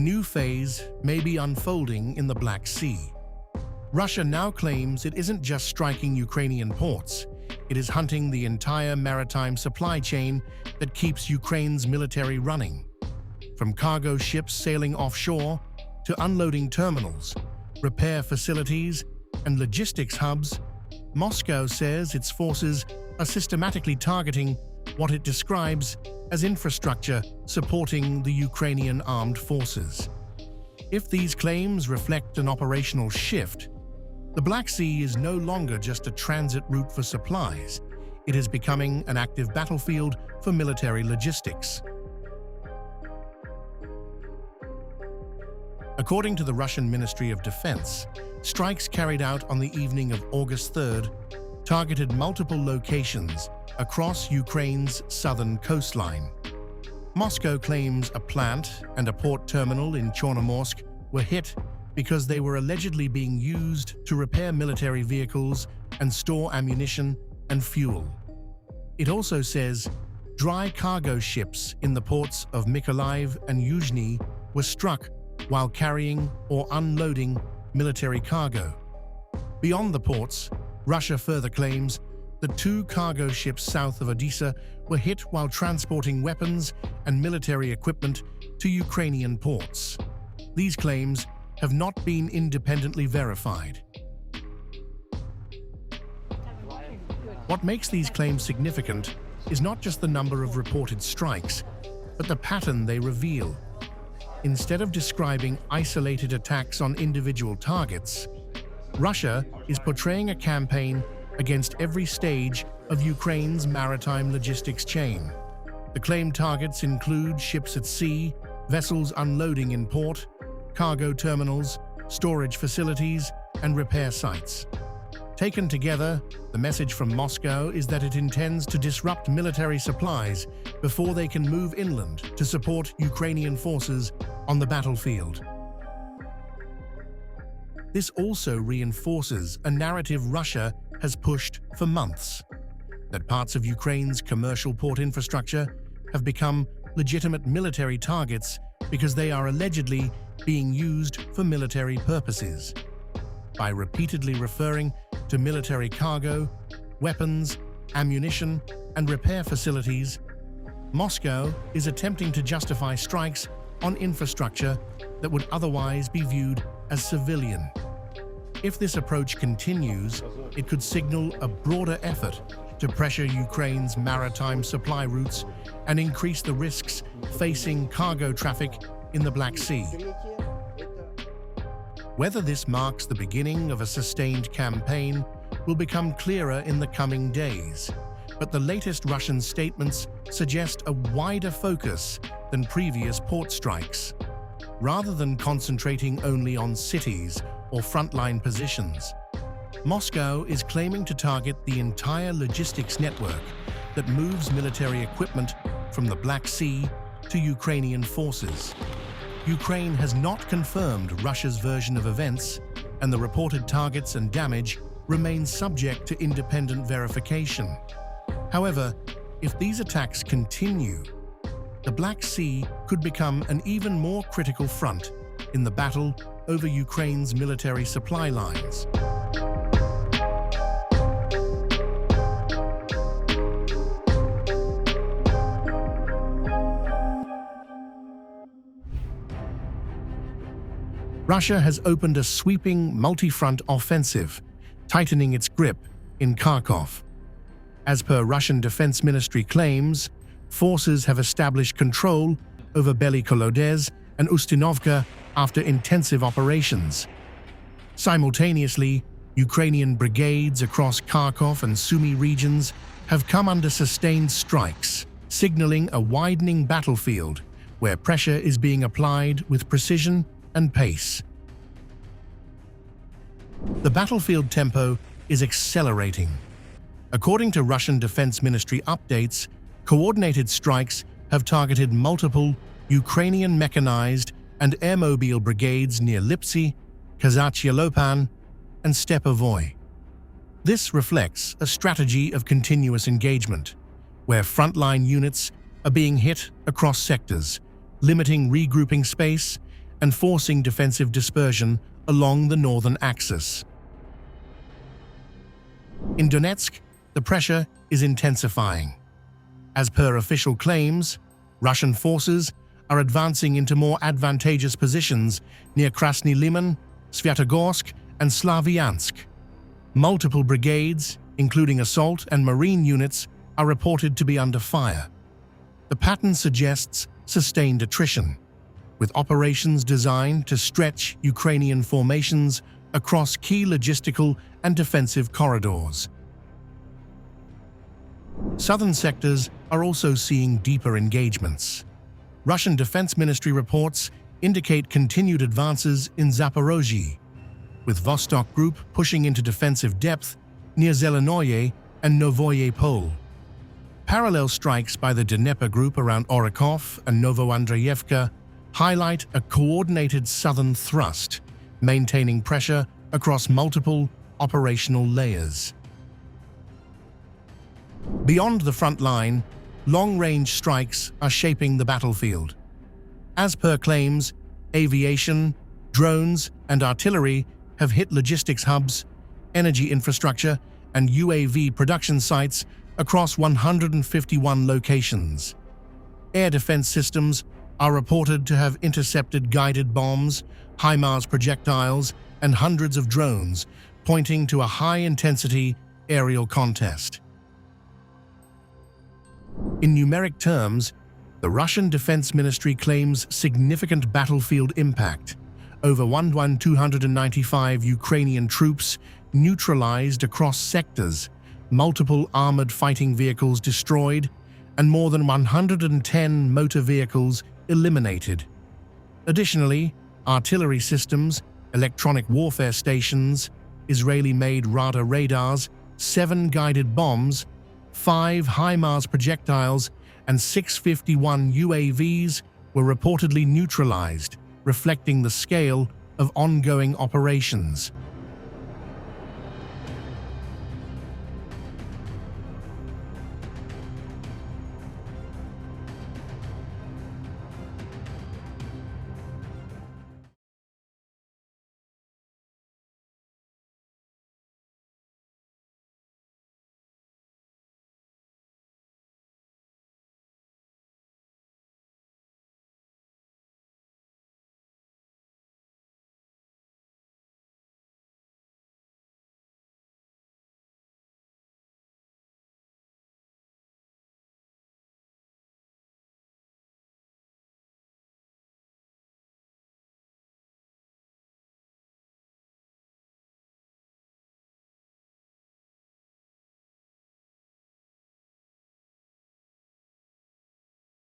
new phase may be unfolding in the Black Sea. Russia now claims it isn't just striking Ukrainian ports, it is hunting the entire maritime supply chain that keeps Ukraine's military running. From cargo ships sailing offshore to unloading terminals, repair facilities, and logistics hubs, Moscow says its forces are systematically targeting what it describes as infrastructure supporting the Ukrainian armed forces. If these claims reflect an operational shift, the Black Sea is no longer just a transit route for supplies. It is becoming an active battlefield for military logistics. According to the Russian Ministry of Defense, strikes carried out on the evening of August 3rd targeted multiple locations across Ukraine's southern coastline. Moscow claims a plant and a port terminal in Chornomorsk were hit because they were allegedly being used to repair military vehicles and store ammunition and fuel. It also says dry cargo ships in the ports of Mykolaiv and Yuzhny were struck while carrying or unloading military cargo. Beyond the ports, Russia further claims that 2 cargo ships south of Odesa were hit while transporting weapons and military equipment to Ukrainian ports. These claims have not been independently verified. What makes these claims significant is not just the number of reported strikes, but the pattern they reveal. Instead of describing isolated attacks on individual targets, Russia is portraying a campaign against every stage of Ukraine's maritime logistics chain. The claimed targets include ships at sea, vessels unloading in port, cargo terminals, storage facilities, and repair sites. Taken together, the message from Moscow is that it intends to disrupt military supplies before they can move inland to support Ukrainian forces on the battlefield. This also reinforces a narrative Russia has pushed for months, that parts of Ukraine's commercial port infrastructure have become legitimate military targets because they are allegedly being used for military purposes. By repeatedly referring to military cargo, weapons, ammunition, and repair facilities, Moscow is attempting to justify strikes on infrastructure that would otherwise be viewed as civilian. If this approach continues, it could signal a broader effort to pressure Ukraine's maritime supply routes and increase the risks facing cargo traffic in the Black Sea. Whether this marks the beginning of a sustained campaign will become clearer in the coming days, but the latest Russian statements suggest a wider focus than previous port strikes. Rather than concentrating only on cities or frontline positions, Moscow is claiming to target the entire logistics network that moves military equipment from the Black Sea to Ukrainian forces. Ukraine has not confirmed Russia's version of events, and the reported targets and damage remain subject to independent verification. However, if these attacks continue, the Black Sea could become an even more critical front in the battle over Ukraine's military supply lines. Russia has opened a sweeping multi-front offensive, tightening its grip in Kharkov. As per Russian Defense Ministry claims, forces have established control over Mykolaiv and Ustinovka after intensive operations. Simultaneously, Ukrainian brigades across Kharkov and Sumy regions have come under sustained strikes, signaling a widening battlefield where pressure is being applied with precision and pace. The battlefield tempo is accelerating. According to Russian Defense Ministry updates, coordinated strikes have targeted multiple Ukrainian mechanized and airmobile brigades near Lipsy, Kazachye Lopan, and Stepovoy. This reflects a strategy of continuous engagement, where frontline units are being hit across sectors, limiting regrouping space and forcing defensive dispersion along the northern axis. In Donetsk, the pressure is intensifying. As per official claims, Russian forces are advancing into more advantageous positions near Krasny Liman, Svyatogorsk, and Slavyansk. Multiple brigades, including assault and marine units, are reported to be under fire. The pattern suggests sustained attrition, with operations designed to stretch Ukrainian formations across key logistical and defensive corridors. Southern sectors are also seeing deeper engagements. Russian Defense Ministry reports indicate continued advances in Zaporozhye, with Vostok Group pushing into defensive depth near Zelenoye and Novoye Pole. Parallel strikes by the Dnieper Group around Orakov and Novoandreyevka highlight a coordinated southern thrust, maintaining pressure across multiple operational layers. Beyond the front line, long-range strikes are shaping the battlefield. As per claims, aviation, drones, and artillery have hit logistics hubs, energy infrastructure, and UAV production sites across 151 locations. Air defense systems are reported to have intercepted guided bombs, HIMARS projectiles, and hundreds of drones, pointing to a high-intensity aerial contest. In numeric terms, the Russian Defense Ministry claims significant battlefield impact. Over 1,295 Ukrainian troops neutralized across sectors, multiple armored fighting vehicles destroyed, and more than 110 motor vehicles eliminated. Additionally, artillery systems, electronic warfare stations, Israeli-made radars, 7 guided bombs, 5 HIMARS projectiles, and 651 UAVs were reportedly neutralized, reflecting the scale of ongoing operations.